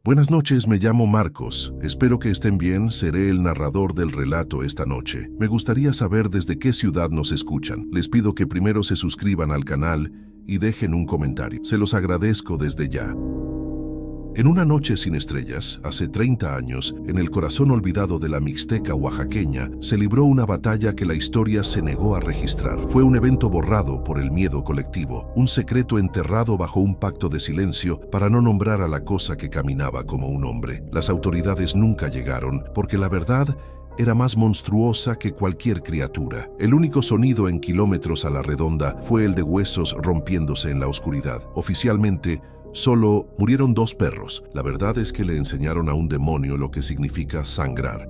Buenas noches, me llamo Marcos. Espero que estén bien, seré el narrador del relato esta noche. Me gustaría saber desde qué ciudad nos escuchan. Les pido que primero se suscriban al canal y dejen un comentario. Se los agradezco desde ya. En una noche sin estrellas, hace 30 años, en el corazón olvidado de la Mixteca oaxaqueña, se libró una batalla que la historia se negó a registrar. Fue un evento borrado por el miedo colectivo, un secreto enterrado bajo un pacto de silencio para no nombrar a la cosa que caminaba como un hombre. Las autoridades nunca llegaron, porque la verdad era más monstruosa que cualquier criatura. El único sonido en kilómetros a la redonda fue el de huesos rompiéndose en la oscuridad. Oficialmente, solo murieron 2 perros. La verdad es que le enseñaron a un demonio lo que significa sangrar.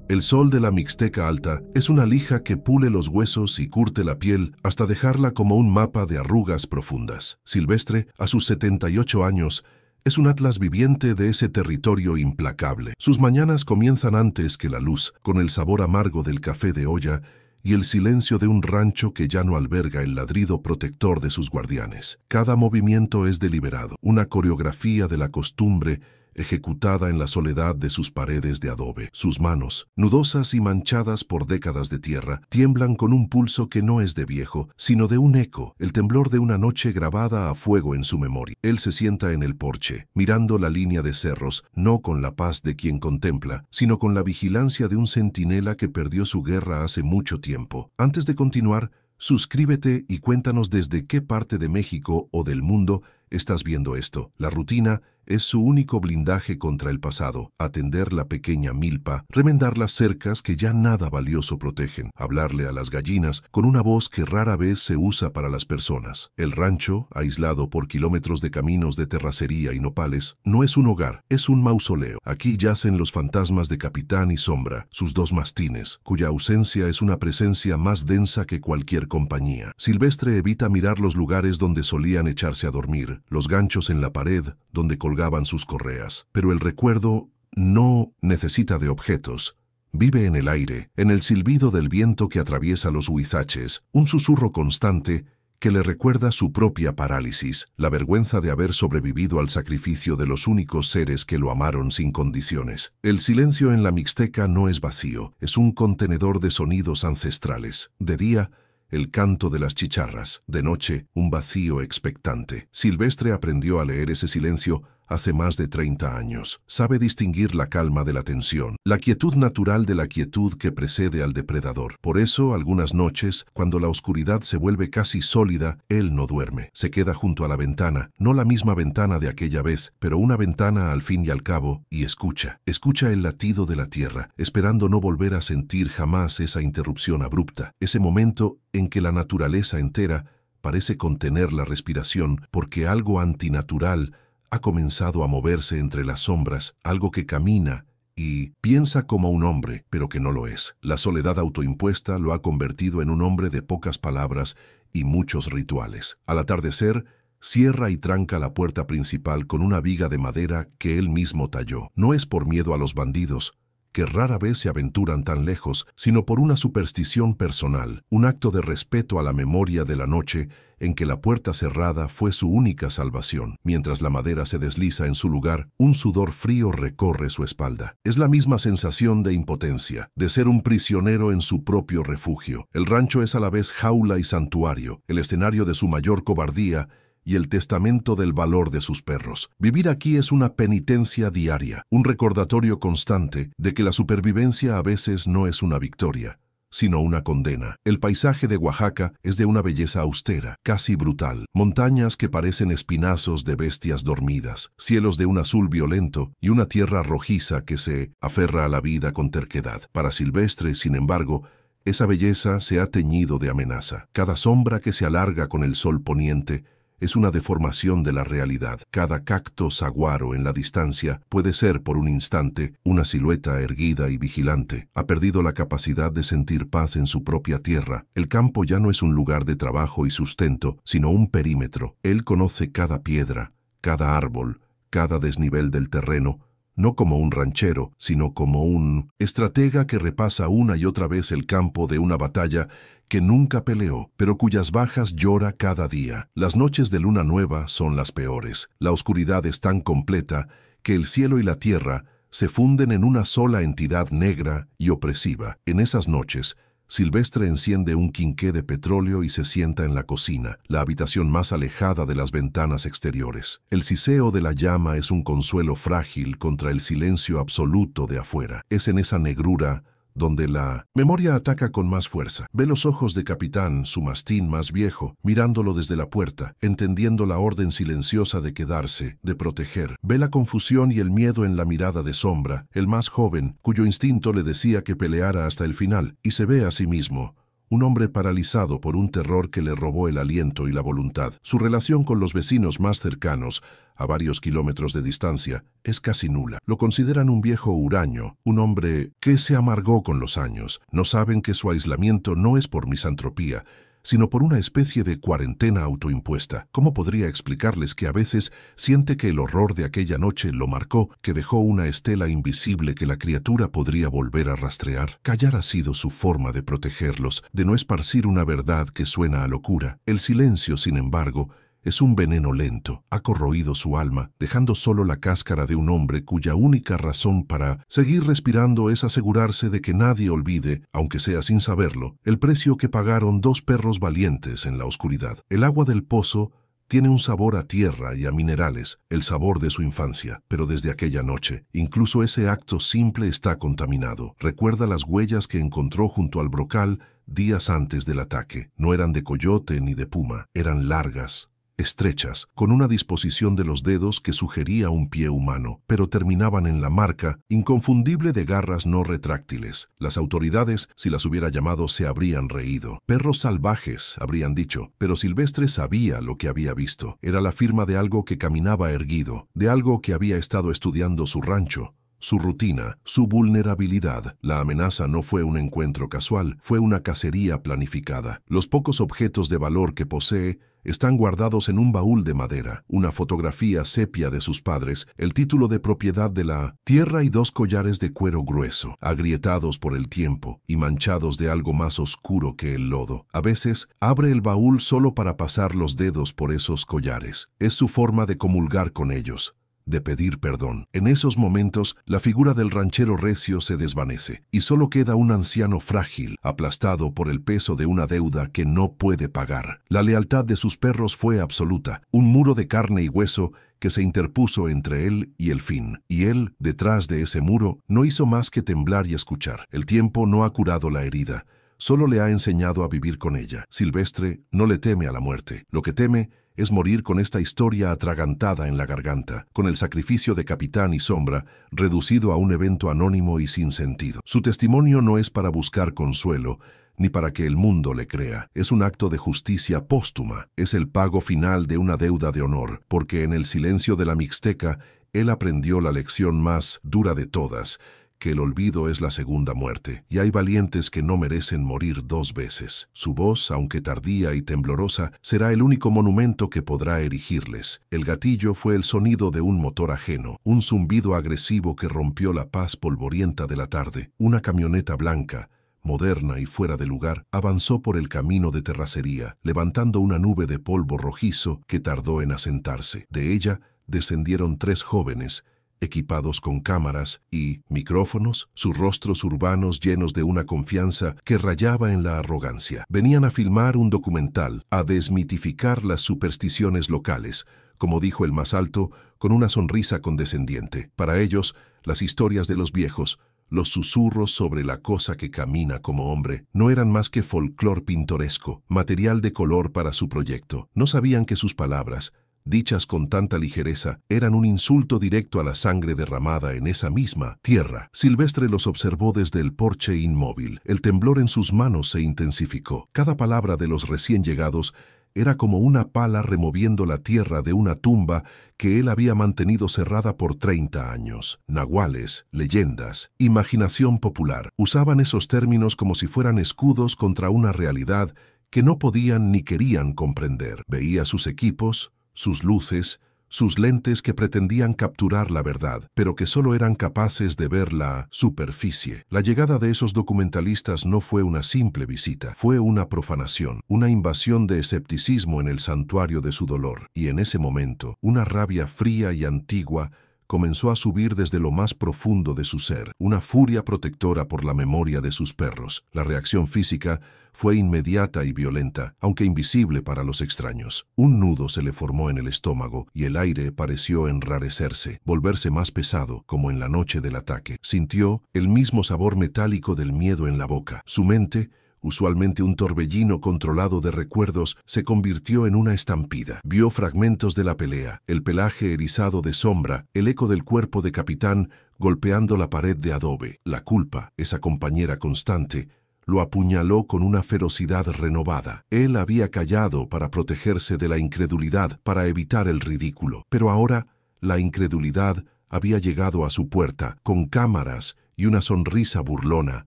El sol de la Mixteca Alta es una lija que pule los huesos y curte la piel hasta dejarla como un mapa de arrugas profundas. Silvestre, a sus 78 años, es un atlas viviente de ese territorio implacable. Sus mañanas comienzan antes que la luz, con el sabor amargo del café de olla y el silencio de un rancho que ya no alberga el ladrido protector de sus guardianes. Cada movimiento es deliberado, una coreografía de la costumbre ejecutada en la soledad de sus paredes de adobe. Sus manos, nudosas y manchadas por décadas de tierra, tiemblan con un pulso que no es de viejo, sino de un eco, el temblor de una noche grabada a fuego en su memoria. Él se sienta en el porche, mirando la línea de cerros, no con la paz de quien contempla, sino con la vigilancia de un centinela que perdió su guerra hace mucho tiempo. Antes de continuar, suscríbete y cuéntanos desde qué parte de México o del mundo estás viendo esto. La rutina es su único blindaje contra el pasado. Atender la pequeña milpa, remendar las cercas que ya nada valioso protegen, hablarle a las gallinas con una voz que rara vez se usa para las personas. El rancho, aislado por kilómetros de caminos de terracería y nopales, no es un hogar, es un mausoleo. Aquí yacen los fantasmas de Capitán y Sombra, sus 2 mastines, cuya ausencia es una presencia más densa que cualquier compañía. Silvestre evita mirar los lugares donde solían echarse a dormir, los ganchos en la pared donde colgaban sus correas. Pero el recuerdo no necesita de objetos. Vive en el aire, en el silbido del viento que atraviesa los huizaches, un susurro constante que le recuerda su propia parálisis, la vergüenza de haber sobrevivido al sacrificio de los únicos seres que lo amaron sin condiciones. El silencio en la Mixteca no es vacío, es un contenedor de sonidos ancestrales. De día, el canto de las chicharras. De noche, un vacío expectante. Silvestre aprendió a leer ese silencio hace más de 30 años. Sabe distinguir la calma de la tensión, la quietud natural de la quietud que precede al depredador. Por eso, algunas noches, cuando la oscuridad se vuelve casi sólida, él no duerme. Se queda junto a la ventana, no la misma ventana de aquella vez, pero una ventana al fin y al cabo, y escucha. Escucha el latido de la tierra, esperando no volver a sentir jamás esa interrupción abrupta, ese momento en que la naturaleza entera parece contener la respiración porque algo antinatural ha comenzado a moverse entre las sombras, algo que camina y piensa como un hombre, pero que no lo es. La soledad autoimpuesta lo ha convertido en un hombre de pocas palabras y muchos rituales. Al atardecer, cierra y tranca la puerta principal con una viga de madera que él mismo talló. No es por miedo a los bandidos, que rara vez se aventuran tan lejos, sino por una superstición personal, un acto de respeto a la memoria de la noche en que la puerta cerrada fue su única salvación. Mientras la madera se desliza en su lugar, un sudor frío recorre su espalda. Es la misma sensación de impotencia, de ser un prisionero en su propio refugio. El rancho es a la vez jaula y santuario, el escenario de su mayor cobardía y el testamento del valor de sus perros. Vivir aquí es una penitencia diaria, un recordatorio constante de que la supervivencia a veces no es una victoria, sino una condena. El paisaje de Oaxaca es de una belleza austera, casi brutal. Montañas que parecen espinazos de bestias dormidas, cielos de un azul violento y una tierra rojiza que se aferra a la vida con terquedad. Para Silvestre, sin embargo, esa belleza se ha teñido de amenaza. Cada sombra que se alarga con el sol poniente es una deformación de la realidad. Cada cacto saguaro en la distancia puede ser, por un instante, una silueta erguida y vigilante. Ha perdido la capacidad de sentir paz en su propia tierra. El campo ya no es un lugar de trabajo y sustento, sino un perímetro. Él conoce cada piedra, cada árbol, cada desnivel del terreno, no como un ranchero, sino como un estratega que repasa una y otra vez el campo de una batalla que nunca peleó, pero cuyas bajas llora cada día. Las noches de luna nueva son las peores. La oscuridad es tan completa que el cielo y la tierra se funden en una sola entidad negra y opresiva. En esas noches, Silvestre enciende un quinqué de petróleo y se sienta en la cocina, la habitación más alejada de las ventanas exteriores. El siseo de la llama es un consuelo frágil contra el silencio absoluto de afuera. Es en esa negrura donde la memoria ataca con más fuerza. Ve los ojos de Capitán, su mastín más viejo, mirándolo desde la puerta, entendiendo la orden silenciosa de quedarse, de proteger. Ve la confusión y el miedo en la mirada de Sombra, el más joven, cuyo instinto le decía que peleara hasta el final, y se ve a sí mismo, un hombre paralizado por un terror que le robó el aliento y la voluntad. Su relación con los vecinos más cercanos, a varios kilómetros de distancia, es casi nula. Lo consideran un viejo huraño, un hombre que se amargó con los años. No saben que su aislamiento no es por misantropía, sino por una especie de cuarentena autoimpuesta. ¿Cómo podría explicarles que a veces siente que el horror de aquella noche lo marcó, que dejó una estela invisible que la criatura podría volver a rastrear? Callar ha sido su forma de protegerlos, de no esparcir una verdad que suena a locura. El silencio, sin embargo, es un veneno lento, ha corroído su alma, dejando solo la cáscara de un hombre cuya única razón para seguir respirando es asegurarse de que nadie olvide, aunque sea sin saberlo, el precio que pagaron dos perros valientes en la oscuridad. El agua del pozo tiene un sabor a tierra y a minerales, el sabor de su infancia, pero desde aquella noche, incluso ese acto simple está contaminado. Recuerda las huellas que encontró junto al brocal días antes del ataque. No eran de coyote ni de puma, eran largas, estrechas, con una disposición de los dedos que sugería un pie humano, pero terminaban en la marca inconfundible de garras no retráctiles. Las autoridades, si las hubiera llamado, se habrían reído. Perros salvajes, habrían dicho, pero Silvestre sabía lo que había visto. Era la firma de algo que caminaba erguido, de algo que había estado estudiando su rancho, su rutina, su vulnerabilidad. La amenaza no fue un encuentro casual, fue una cacería planificada. Los pocos objetos de valor que posee están guardados en un baúl de madera, una fotografía sepia de sus padres, el título de propiedad de la tierra y dos collares de cuero grueso, agrietados por el tiempo y manchados de algo más oscuro que el lodo. A veces abre el baúl solo para pasar los dedos por esos collares. Es su forma de comulgar con ellos, de pedir perdón. En esos momentos, la figura del ranchero recio se desvanece y solo queda un anciano frágil, aplastado por el peso de una deuda que no puede pagar. La lealtad de sus perros fue absoluta, un muro de carne y hueso que se interpuso entre él y el fin. Y él, detrás de ese muro, no hizo más que temblar y escuchar. El tiempo no ha curado la herida, solo le ha enseñado a vivir con ella. Silvestre no le teme a la muerte. Lo que teme es morir con esta historia atragantada en la garganta, con el sacrificio de Capitán y Sombra, reducido a un evento anónimo y sin sentido. Su testimonio no es para buscar consuelo, ni para que el mundo le crea. Es un acto de justicia póstuma. Es el pago final de una deuda de honor, porque en el silencio de la Mixteca, él aprendió la lección más dura de todas, que el olvido es la segunda muerte, y hay valientes que no merecen morir dos veces. Su voz, aunque tardía y temblorosa, será el único monumento que podrá erigirles. El gatillo fue el sonido de un motor ajeno, un zumbido agresivo que rompió la paz polvorienta de la tarde. Una camioneta blanca, moderna y fuera de lugar, avanzó por el camino de terracería, levantando una nube de polvo rojizo que tardó en asentarse. De ella descendieron tres jóvenes, equipados con cámaras y micrófonos, sus rostros urbanos llenos de una confianza que rayaba en la arrogancia. Venían a filmar un documental, a desmitificar las supersticiones locales, como dijo el más alto, con una sonrisa condescendiente. Para ellos, las historias de los viejos, los susurros sobre la cosa que camina como hombre, no eran más que folclor pintoresco, material de color para su proyecto. No sabían que sus palabras, dichas con tanta ligereza, eran un insulto directo a la sangre derramada en esa misma tierra. Silvestre los observó desde el porche inmóvil. El temblor en sus manos se intensificó. Cada palabra de los recién llegados era como una pala removiendo la tierra de una tumba que él había mantenido cerrada por 30 años. Nahuales, leyendas, imaginación popular. Usaban esos términos como si fueran escudos contra una realidad que no podían ni querían comprender. Veía sus equipos, sus luces, sus lentes que pretendían capturar la verdad, pero que solo eran capaces de ver la superficie. La llegada de esos documentalistas no fue una simple visita, fue una profanación, una invasión de escepticismo en el santuario de su dolor. Y en ese momento, una rabia fría y antigua comenzó a subir desde lo más profundo de su ser, una furia protectora por la memoria de sus perros. La reacción física fue inmediata y violenta, aunque invisible para los extraños. Un nudo se le formó en el estómago y el aire pareció enrarecerse, volverse más pesado, como en la noche del ataque. Sintió el mismo sabor metálico del miedo en la boca. Su mente, usualmente un torbellino controlado de recuerdos, se convirtió en una estampida. Vio fragmentos de la pelea, el pelaje erizado de Sombra, el eco del cuerpo de Capitán golpeando la pared de adobe. La culpa, esa compañera constante, lo apuñaló con una ferocidad renovada. Él había callado para protegerse de la incredulidad, para evitar el ridículo. Pero ahora, la incredulidad había llegado a su puerta, con cámaras y una sonrisa burlona,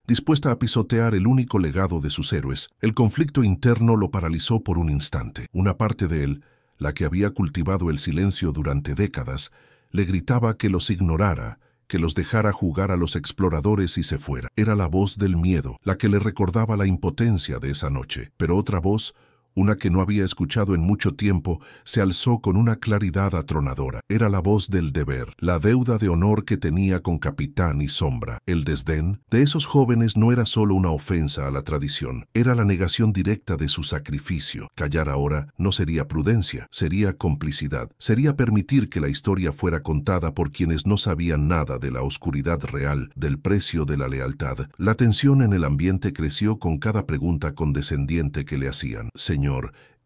dispuesta a pisotear el único legado de sus héroes. El conflicto interno lo paralizó por un instante. Una parte de él, la que había cultivado el silencio durante décadas, le gritaba que los ignorara, que los dejara jugar a los exploradores y se fuera. Era la voz del miedo, la que le recordaba la impotencia de esa noche. Pero otra voz, una que no había escuchado en mucho tiempo, se alzó con una claridad atronadora. Era la voz del deber, la deuda de honor que tenía con Capitán y Sombra. El desdén de esos jóvenes no era solo una ofensa a la tradición, era la negación directa de su sacrificio. Callar ahora no sería prudencia, sería complicidad, sería permitir que la historia fuera contada por quienes no sabían nada de la oscuridad real, del precio de la lealtad. La tensión en el ambiente creció con cada pregunta condescendiente que le hacían. Señor,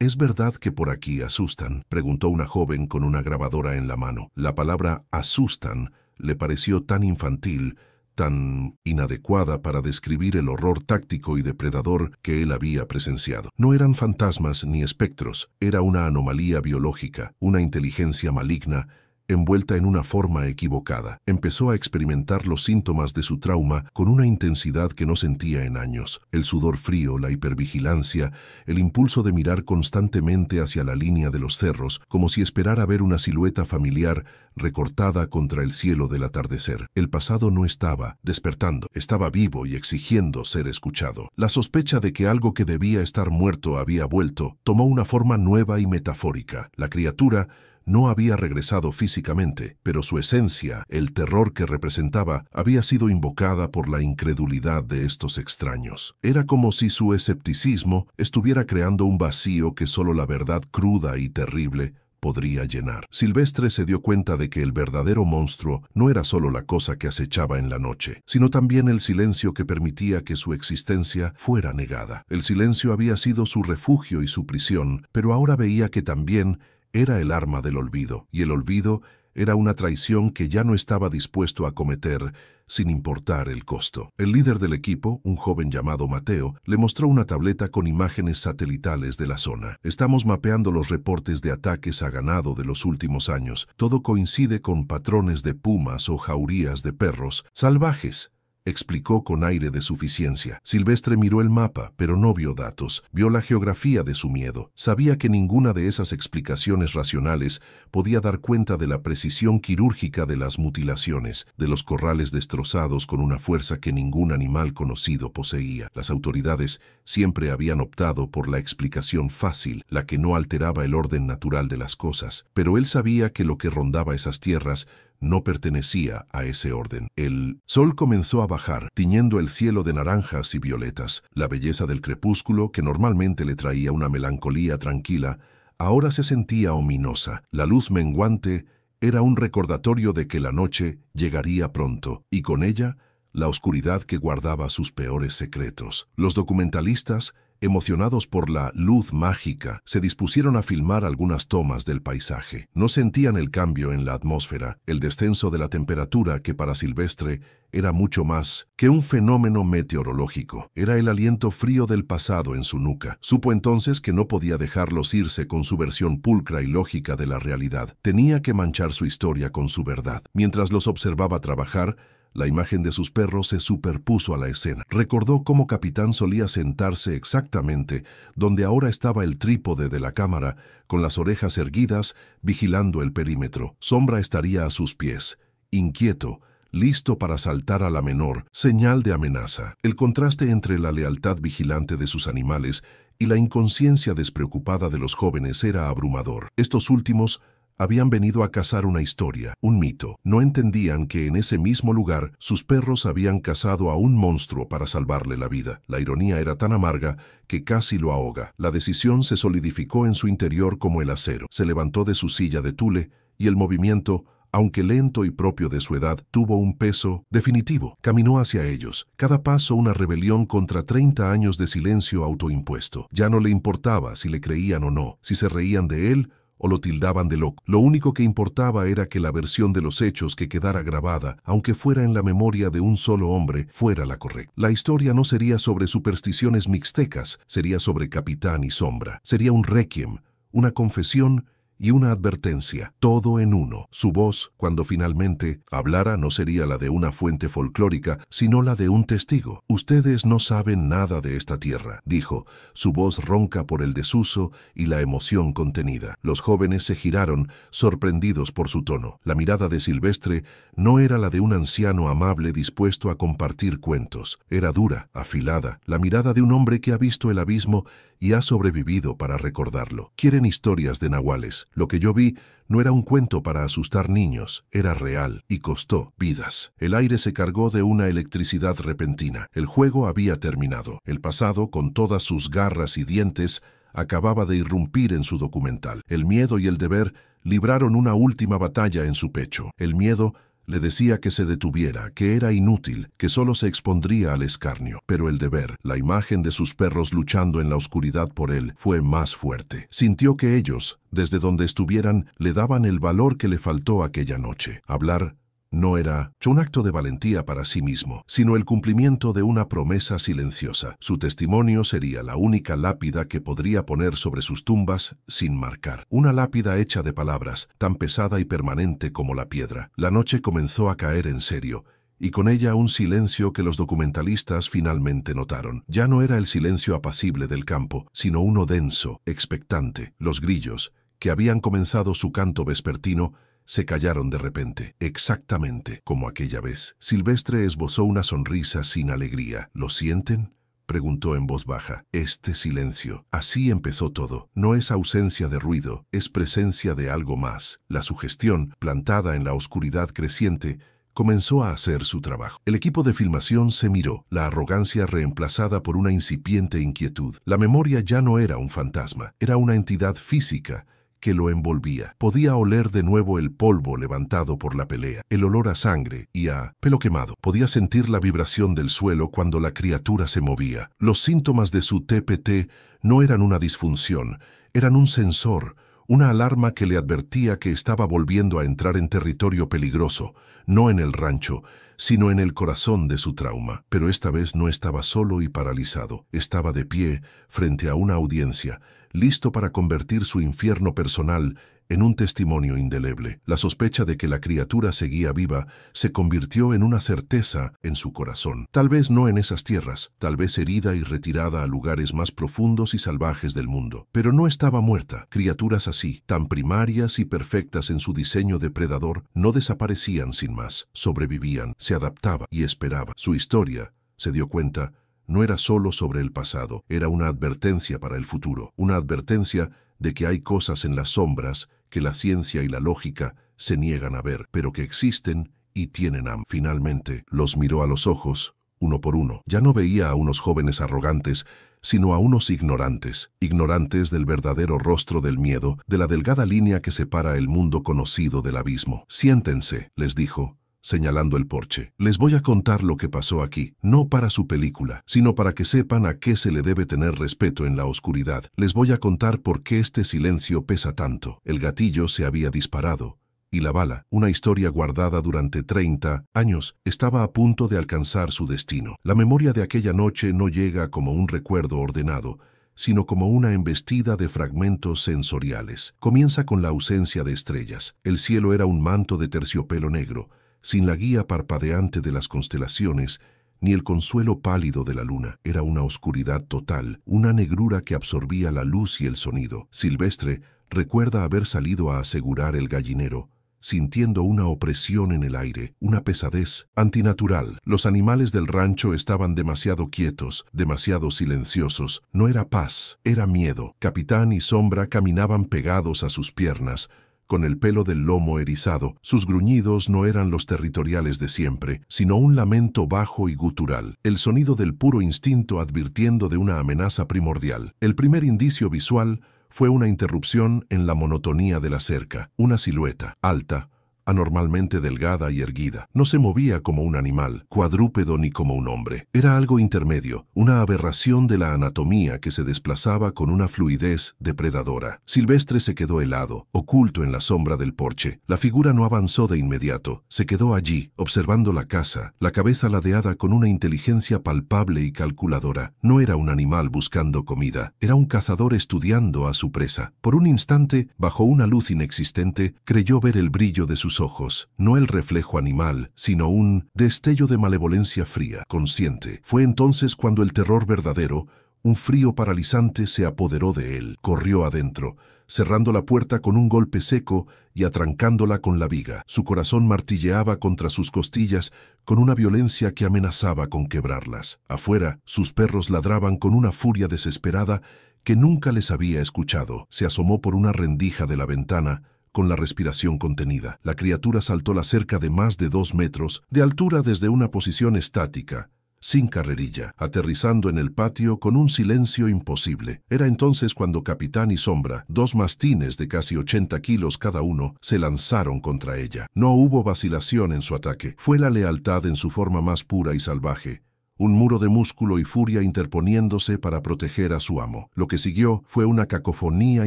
¿es verdad que por aquí asustan?, preguntó una joven con una grabadora en la mano. La palabra asustan le pareció tan infantil, tan inadecuada para describir el horror táctico y depredador que él había presenciado. No eran fantasmas ni espectros, era una anomalía biológica, una inteligencia maligna, envuelta en una forma equivocada. Empezó a experimentar los síntomas de su trauma con una intensidad que no sentía en años. El sudor frío, la hipervigilancia, el impulso de mirar constantemente hacia la línea de los cerros, como si esperara ver una silueta familiar recortada contra el cielo del atardecer. El pasado no estaba despertando, estaba vivo y exigiendo ser escuchado. La sospecha de que algo que debía estar muerto había vuelto tomó una forma nueva y metafórica. La criatura no había regresado físicamente, pero su esencia, el terror que representaba, había sido invocada por la incredulidad de estos extraños. Era como si su escepticismo estuviera creando un vacío que solo la verdad cruda y terrible podría llenar. Silvestre se dio cuenta de que el verdadero monstruo no era solo la cosa que acechaba en la noche, sino también el silencio que permitía que su existencia fuera negada. El silencio había sido su refugio y su prisión, pero ahora veía que también era el arma del olvido, y el olvido era una traición que ya no estaba dispuesto a cometer sin importar el costo. El líder del equipo, un joven llamado Mateo, le mostró una tableta con imágenes satelitales de la zona. Estamos mapeando los reportes de ataques a ganado de los últimos años. Todo coincide con patrones de pumas o jaurías de perros salvajes, explicó con aire de suficiencia. Silvestre miró el mapa, pero no vio datos. Vio la geografía de su miedo. Sabía que ninguna de esas explicaciones racionales podía dar cuenta de la precisión quirúrgica de las mutilaciones, de los corrales destrozados con una fuerza que ningún animal conocido poseía. Las autoridades siempre habían optado por la explicación fácil, la que no alteraba el orden natural de las cosas. Pero él sabía que lo que rondaba esas tierras no pertenecía a ese orden. El sol comenzó a bajar, tiñendo el cielo de naranjas y violetas. La belleza del crepúsculo, que normalmente le traía una melancolía tranquila, ahora se sentía ominosa. La luz menguante era un recordatorio de que la noche llegaría pronto, y con ella, la oscuridad que guardaba sus peores secretos. Los documentalistas, emocionados por la luz mágica, se dispusieron a filmar algunas tomas del paisaje. No sentían el cambio en la atmósfera, el descenso de la temperatura que para Silvestre era mucho más que un fenómeno meteorológico. Era el aliento frío del pasado en su nuca. Supo entonces que no podía dejarlos irse con su versión pulcra y lógica de la realidad. Tenía que manchar su historia con su verdad. Mientras los observaba trabajar, La imagen de sus perros se superpuso a la escena. Recordó cómo Capitán solía sentarse exactamente donde ahora estaba el trípode de la cámara, con las orejas erguidas, vigilando el perímetro. Sombra estaría a sus pies, inquieto, listo para saltar a la menor señal de amenaza. El contraste entre la lealtad vigilante de sus animales y la inconsciencia despreocupada de los jóvenes era abrumador. Estos últimos habían venido a cazar una historia, un mito. No entendían que en ese mismo lugar sus perros habían cazado a un monstruo para salvarle la vida. La ironía era tan amarga que casi lo ahoga. La decisión se solidificó en su interior como el acero. Se levantó de su silla de tule y el movimiento, aunque lento y propio de su edad, tuvo un peso definitivo. Caminó hacia ellos, cada paso una rebelión contra 30 años de silencio autoimpuesto. Ya no le importaba si le creían o no, si se reían de él o lo tildaban de loco. Lo único que importaba era que la versión de los hechos que quedara grabada, aunque fuera en la memoria de un solo hombre, fuera la correcta. La historia no sería sobre supersticiones mixtecas, sería sobre Capitán y Sombra. Sería un requiem, una confesión y una advertencia, todo en uno. Su voz, cuando finalmente hablara, no sería la de una fuente folclórica, sino la de un testigo. «Ustedes no saben nada de esta tierra», dijo, su voz ronca por el desuso y la emoción contenida. Los jóvenes se giraron, sorprendidos por su tono. La mirada de Silvestre no era la de un anciano amable dispuesto a compartir cuentos. Era dura, afilada, la mirada de un hombre que ha visto el abismo y ha sobrevivido para recordarlo. Quieren historias de nahuales. Lo que yo vi no era un cuento para asustar niños, era real y costó vidas. El aire se cargó de una electricidad repentina. El juego había terminado. El pasado, con todas sus garras y dientes, acababa de irrumpir en su documental. El miedo y el deber libraron una última batalla en su pecho. El miedo le decía que se detuviera, que era inútil, que solo se expondría al escarnio. Pero el deber, la imagen de sus perros luchando en la oscuridad por él, fue más fuerte. Sintió que ellos, desde donde estuvieran, le daban el valor que le faltó aquella noche. Hablar no era un acto de valentía para sí mismo, sino el cumplimiento de una promesa silenciosa. Su testimonio sería la única lápida que podría poner sobre sus tumbas sin marcar. Una lápida hecha de palabras, tan pesada y permanente como la piedra. La noche comenzó a caer en serio, y con ella un silencio que los documentalistas finalmente notaron. Ya no era el silencio apacible del campo, sino uno denso, expectante. Los grillos, que habían comenzado su canto vespertino, se callaron de repente, exactamente como aquella vez. Silvestre esbozó una sonrisa sin alegría. ¿Lo sienten?, preguntó en voz baja. Este silencio. Así empezó todo. No es ausencia de ruido, es presencia de algo más. La sugestión, plantada en la oscuridad creciente, comenzó a hacer su trabajo. El equipo de filmación se miró, la arrogancia reemplazada por una incipiente inquietud. La memoria ya no era un fantasma, era una entidad física que lo envolvía. Podía oler de nuevo el polvo levantado por la pelea, el olor a sangre y a pelo quemado. Podía sentir la vibración del suelo cuando la criatura se movía. Los síntomas de su TPT no eran una disfunción, eran un sensor, una alarma que le advertía que estaba volviendo a entrar en territorio peligroso, no en el rancho, sino en el corazón de su trauma. Pero esta vez no estaba solo y paralizado. Estaba de pie frente a una audiencia, listo para convertir su infierno personal en un testimonio indeleble. La sospecha de que la criatura seguía viva se convirtió en una certeza en su corazón. Tal vez no en esas tierras, tal vez herida y retirada a lugares más profundos y salvajes del mundo. Pero no estaba muerta. Criaturas así, tan primarias y perfectas en su diseño depredador, no desaparecían sin más. Sobrevivían, se adaptaban y esperaban. Su historia, se dio cuenta, no era solo sobre el pasado, era una advertencia para el futuro, una advertencia de que hay cosas en las sombras que la ciencia y la lógica se niegan a ver, pero que existen y tienen hambre. Finalmente, los miró a los ojos, uno por uno. Ya no veía a unos jóvenes arrogantes, sino a unos ignorantes, ignorantes del verdadero rostro del miedo, de la delgada línea que separa el mundo conocido del abismo. «Siéntense», les dijo, señalando el porche. «Les voy a contar lo que pasó aquí, no para su película, sino para que sepan a qué se le debe tener respeto en la oscuridad. Les voy a contar por qué este silencio pesa tanto». El gatillo se había disparado, y la bala, una historia guardada durante 30 años, estaba a punto de alcanzar su destino. La memoria de aquella noche no llega como un recuerdo ordenado, sino como una embestida de fragmentos sensoriales. Comienza con la ausencia de estrellas. El cielo era un manto de terciopelo negro. sin la guía parpadeante de las constelaciones, ni el consuelo pálido de la luna. Era una oscuridad total, una negrura que absorbía la luz y el sonido. Silvestre recuerda haber salido a asegurar el gallinero, sintiendo una opresión en el aire, una pesadez antinatural. Los animales del rancho estaban demasiado quietos, demasiado silenciosos. No era paz, era miedo. Capitán y Sombra caminaban pegados a sus piernas, con el pelo del lomo erizado. Sus gruñidos no eran los territoriales de siempre, sino un lamento bajo y gutural, el sonido del puro instinto advirtiendo de una amenaza primordial. El primer indicio visual fue una interrupción en la monotonía de la cerca. Una silueta, alta, anormalmente delgada y erguida. No se movía como un animal, cuadrúpedo ni como un hombre. Era algo intermedio, una aberración de la anatomía que se desplazaba con una fluidez depredadora. Silvestre se quedó helado, oculto en la sombra del porche. La figura no avanzó de inmediato. Se quedó allí, observando la casa, la cabeza ladeada con una inteligencia palpable y calculadora. No era un animal buscando comida, era un cazador estudiando a su presa. Por un instante, bajo una luz inexistente, creyó ver el brillo de sus ojos, no el reflejo animal, sino un destello de malevolencia fría, consciente. Fue entonces cuando el terror verdadero, un frío paralizante, se apoderó de él. Corrió adentro, cerrando la puerta con un golpe seco y atrancándola con la viga. Su corazón martilleaba contra sus costillas con una violencia que amenazaba con quebrarlas. Afuera, sus perros ladraban con una furia desesperada que nunca les había escuchado. Se asomó por una rendija de la ventana, con la respiración contenida. La criatura saltó la cerca de más de 2 metros de altura desde una posición estática, sin carrerilla, aterrizando en el patio con un silencio imposible. Era entonces cuando Capitán y Sombra, 2 mastines de casi 80 kilos cada uno, se lanzaron contra ella. No hubo vacilación en su ataque. Fue la lealtad en su forma más pura y salvaje. Un muro de músculo y furia interponiéndose para proteger a su amo. Lo que siguió fue una cacofonía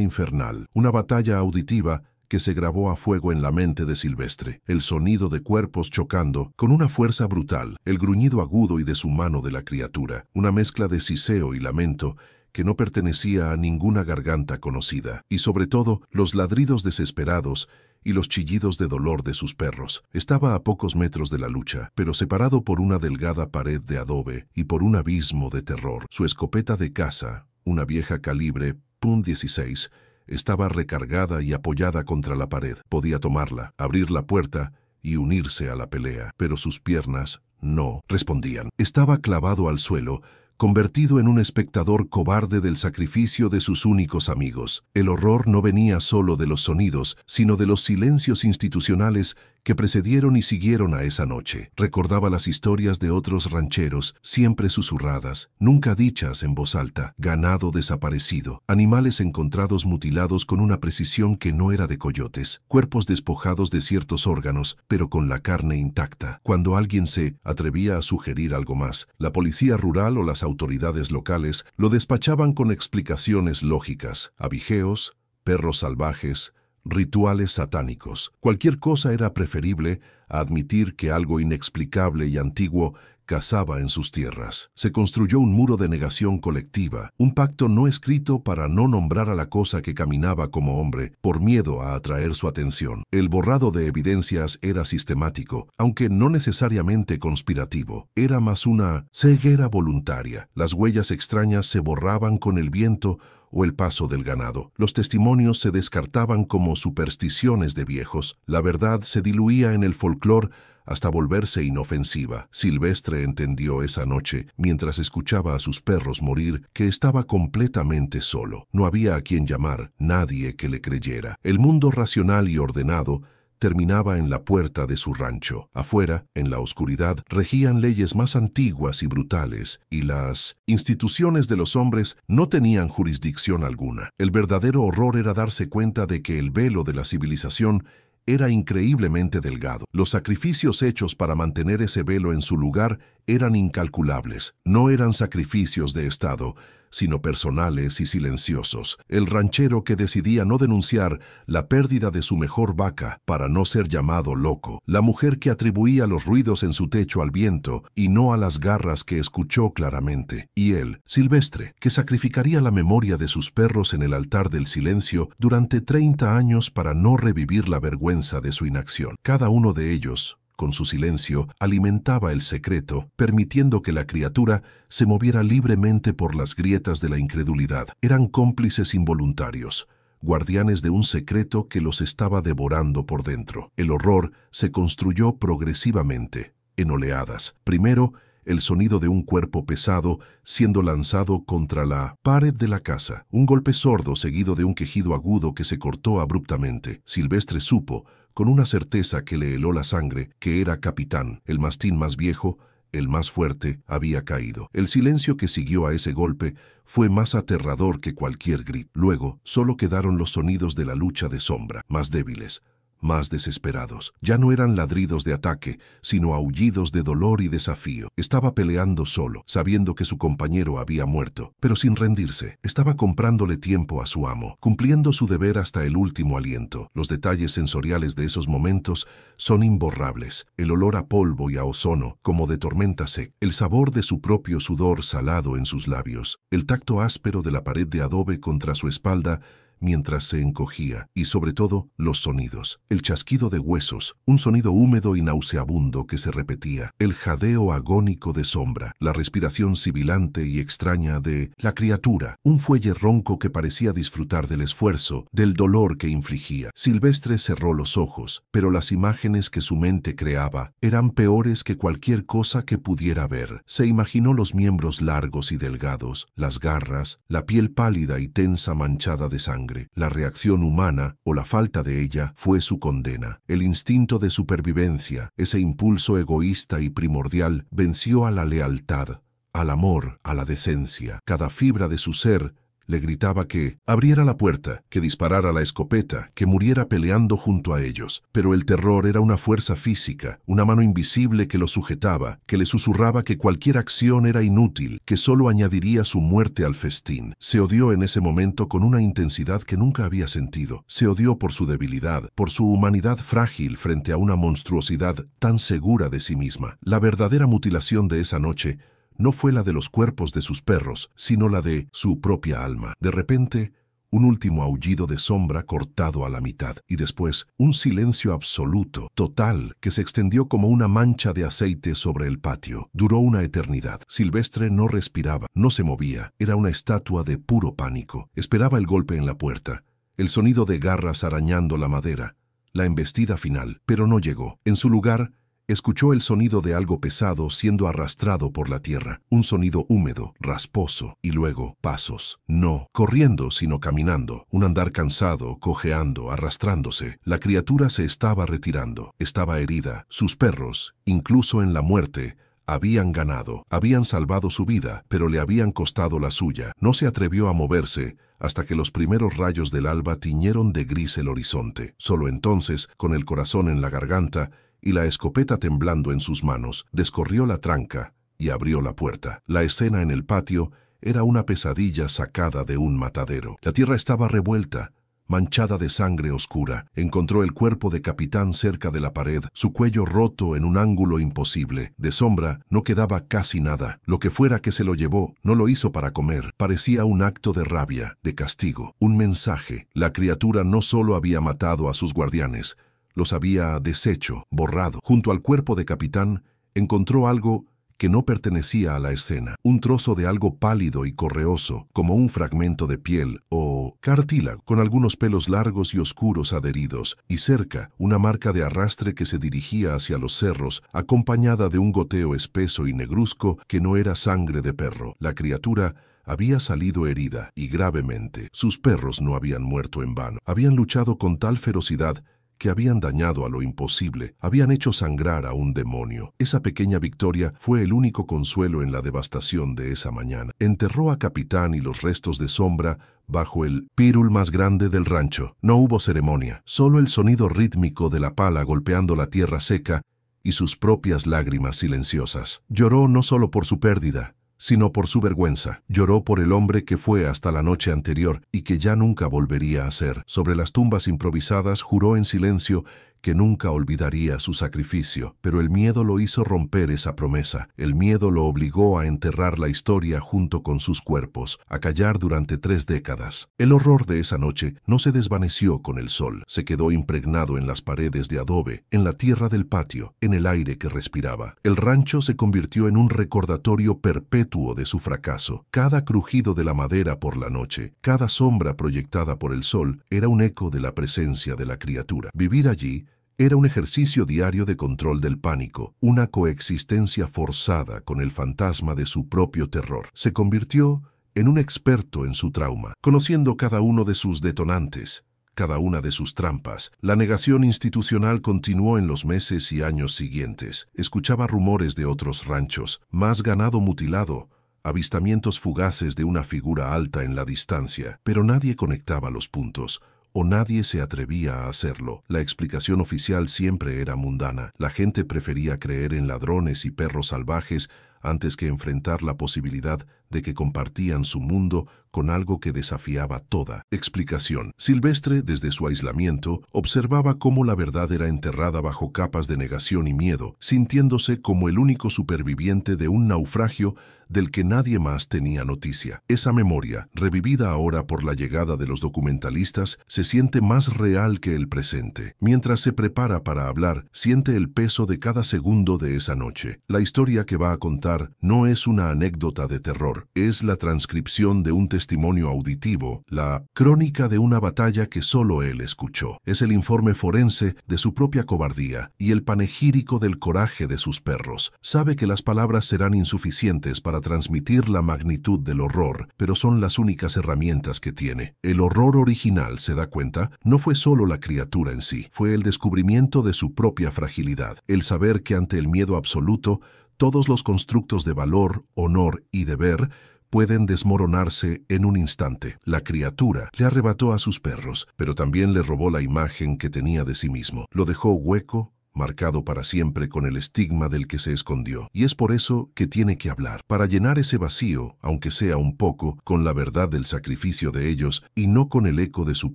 infernal, una batalla auditiva que se grabó a fuego en la mente de Silvestre. El sonido de cuerpos chocando con una fuerza brutal, el gruñido agudo y deshumano de la criatura, una mezcla de siseo y lamento que no pertenecía a ninguna garganta conocida, y sobre todo los ladridos desesperados y los chillidos de dolor de sus perros. Estaba a pocos metros de la lucha, pero separado por una delgada pared de adobe y por un abismo de terror. Su escopeta de caza, una vieja calibre .16, estaba recargada y apoyada contra la pared. Podía tomarla, abrir la puerta y unirse a la pelea, pero sus piernas no respondían. Estaba clavado al suelo, convertido en un espectador cobarde del sacrificio de sus únicos amigos. El horror no venía solo de los sonidos, sino de los silencios institucionales que precedieron y siguieron a esa noche. Recordaba las historias de otros rancheros, siempre susurradas, nunca dichas en voz alta: ganado desaparecido, animales encontrados mutilados con una precisión que no era de coyotes, cuerpos despojados de ciertos órganos, pero con la carne intacta. Cuando alguien se atrevía a sugerir algo más, la policía rural o las autoridades locales lo despachaban con explicaciones lógicas: abigeos, perros salvajes, rituales satánicos. Cualquier cosa era preferible a admitir que algo inexplicable y antiguo cazaba en sus tierras. Se construyó un muro de negación colectiva, un pacto no escrito para no nombrar a la cosa que caminaba como hombre, por miedo a atraer su atención. El borrado de evidencias era sistemático, aunque no necesariamente conspirativo. Era más una ceguera voluntaria. Las huellas extrañas se borraban con el viento o el paso del ganado. Los testimonios se descartaban como supersticiones de viejos. La verdad se diluía en el folclore hasta volverse inofensiva. Silvestre entendió esa noche, mientras escuchaba a sus perros morir, que estaba completamente solo. No había a quien llamar, nadie que le creyera. El mundo racional y ordenado terminaba en la puerta de su rancho. Afuera, en la oscuridad, regían leyes más antiguas y brutales, y las instituciones de los hombres no tenían jurisdicción alguna. El verdadero horror era darse cuenta de que el velo de la civilización era increíblemente delgado. Los sacrificios hechos para mantener ese velo en su lugar eran incalculables. No eran sacrificios de Estado, sino personales y silenciosos. El ranchero que decidía no denunciar la pérdida de su mejor vaca para no ser llamado loco. La mujer que atribuía los ruidos en su techo al viento y no a las garras que escuchó claramente. Y él, Silvestre, que sacrificaría la memoria de sus perros en el altar del silencio durante 30 años para no revivir la vergüenza de su inacción. Cada uno de ellos con su silencio, alimentaba el secreto, permitiendo que la criatura se moviera libremente por las grietas de la incredulidad. Eran cómplices involuntarios, guardianes de un secreto que los estaba devorando por dentro. El horror se construyó progresivamente, en oleadas. Primero, el sonido de un cuerpo pesado siendo lanzado contra la pared de la casa. Un golpe sordo seguido de un quejido agudo que se cortó abruptamente. Silvestre supo, con una certeza que le heló la sangre, que era Capitán. El mastín más viejo, el más fuerte, había caído. El silencio que siguió a ese golpe fue más aterrador que cualquier grito. Luego, solo quedaron los sonidos de la lucha de sombra, más débiles, más desesperados. Ya no eran ladridos de ataque, sino aullidos de dolor y desafío. Estaba peleando solo, sabiendo que su compañero había muerto, pero sin rendirse. Estaba comprándole tiempo a su amo, cumpliendo su deber hasta el último aliento. Los detalles sensoriales de esos momentos son imborrables. El olor a polvo y a ozono, como de tormenta seca. El sabor de su propio sudor salado en sus labios. El tacto áspero de la pared de adobe contra su espalda mientras se encogía, y sobre todo, los sonidos. El chasquido de huesos, un sonido húmedo y nauseabundo que se repetía, el jadeo agónico de sombra, la respiración sibilante y extraña de la criatura, un fuelle ronco que parecía disfrutar del esfuerzo, del dolor que infligía. Silvestre cerró los ojos, pero las imágenes que su mente creaba eran peores que cualquier cosa que pudiera ver. Se imaginó los miembros largos y delgados, las garras, la piel pálida y tensa manchada de sangre. La reacción humana, o la falta de ella, fue su condena. El instinto de supervivencia, ese impulso egoísta y primordial, venció a la lealtad, al amor, a la decencia. Cada fibra de su ser le gritaba que abriera la puerta, que disparara la escopeta, que muriera peleando junto a ellos. Pero el terror era una fuerza física, una mano invisible que lo sujetaba, que le susurraba que cualquier acción era inútil, que solo añadiría su muerte al festín. Se odió en ese momento con una intensidad que nunca había sentido. Se odió por su debilidad, por su humanidad frágil frente a una monstruosidad tan segura de sí misma. La verdadera mutilación de esa noche no fue la de los cuerpos de sus perros, sino la de su propia alma. De repente, un último aullido de sombra cortado a la mitad, y después un silencio absoluto, total, que se extendió como una mancha de aceite sobre el patio. Duró una eternidad. Silvestre no respiraba, no se movía, era una estatua de puro pánico. Esperaba el golpe en la puerta, el sonido de garras arañando la madera, la embestida final, pero no llegó. En su lugar, escuchó el sonido de algo pesado siendo arrastrado por la tierra, un sonido húmedo, rasposo, y luego pasos. No corriendo, sino caminando, un andar cansado, cojeando, arrastrándose. La criatura se estaba retirando, estaba herida. Sus perros, incluso en la muerte, habían ganado, habían salvado su vida, pero le habían costado la suya. No se atrevió a moverse hasta que los primeros rayos del alba tiñeron de gris el horizonte. Solo entonces, con el corazón en la garganta y la escopeta temblando en sus manos, descorrió la tranca y abrió la puerta. La escena en el patio era una pesadilla sacada de un matadero. La tierra estaba revuelta, manchada de sangre oscura. Encontró el cuerpo de Capitán cerca de la pared, su cuello roto en un ángulo imposible. De sombra no quedaba casi nada. Lo que fuera que se lo llevó, no lo hizo para comer. Parecía un acto de rabia, de castigo, un mensaje. La criatura no solo había matado a sus guardianes, los había deshecho, borrado. Junto al cuerpo de Capitán, encontró algo que no pertenecía a la escena, un trozo de algo pálido y correoso, como un fragmento de piel o cartílago, con algunos pelos largos y oscuros adheridos, y cerca una marca de arrastre que se dirigía hacia los cerros, acompañada de un goteo espeso y negruzco que no era sangre de perro. La criatura había salido herida, y gravemente. Sus perros no habían muerto en vano. Habían luchado con tal ferocidad que habían dañado a lo imposible, habían hecho sangrar a un demonio. Esa pequeña victoria fue el único consuelo en la devastación de esa mañana. Enterró a Capitán y los restos de sombra bajo el pirul más grande del rancho. No hubo ceremonia, solo el sonido rítmico de la pala golpeando la tierra seca y sus propias lágrimas silenciosas. Lloró no solo por su pérdida, sino por su vergüenza. Lloró por el hombre que fue hasta la noche anterior y que ya nunca volvería a ser. Sobre las tumbas improvisadas juró en silencio que nunca olvidaría su sacrificio, pero el miedo lo hizo romper esa promesa. El miedo lo obligó a enterrar la historia junto con sus cuerpos, a callar durante 3 décadas. El horror de esa noche no se desvaneció con el sol, se quedó impregnado en las paredes de adobe, en la tierra del patio, en el aire que respiraba. El rancho se convirtió en un recordatorio perpetuo de su fracaso. Cada crujido de la madera por la noche, cada sombra proyectada por el sol, era un eco de la presencia de la criatura. Vivir allí era un ejercicio diario de control del pánico, una coexistencia forzada con el fantasma de su propio terror. Se convirtió en un experto en su trauma, conociendo cada uno de sus detonantes, cada una de sus trampas. La negación institucional continuó en los meses y años siguientes. Escuchaba rumores de otros ranchos, más ganado mutilado, avistamientos fugaces de una figura alta en la distancia, pero nadie conectaba los puntos, o nadie se atrevía a hacerlo. La explicación oficial siempre era mundana. La gente prefería creer en ladrones y perros salvajes antes que enfrentar la posibilidad de que compartían su mundo con algo que desafiaba toda explicación. Silvestre, desde su aislamiento, observaba cómo la verdad era enterrada bajo capas de negación y miedo, sintiéndose como el único superviviente de un naufragio del que nadie más tenía noticia. Esa memoria, revivida ahora por la llegada de los documentalistas, se siente más real que el presente. Mientras se prepara para hablar, siente el peso de cada segundo de esa noche. La historia que va a contar no es una anécdota de terror, es la transcripción de un testimonio auditivo, la crónica de una batalla que solo él escuchó. Es el informe forense de su propia cobardía y el panegírico del coraje de sus perros. Sabe que las palabras serán insuficientes para transmitir la magnitud del horror, pero son las únicas herramientas que tiene. El horror original, se da cuenta, no fue solo la criatura en sí, fue el descubrimiento de su propia fragilidad, el saber que ante el miedo absoluto, todos los constructos de valor, honor y deber pueden desmoronarse en un instante. La criatura le arrebató a sus perros, pero también le robó la imagen que tenía de sí mismo. Lo dejó hueco, marcado para siempre con el estigma del que se escondió. Y es por eso que tiene que hablar, para llenar ese vacío, aunque sea un poco, con la verdad del sacrificio de ellos y no con el eco de su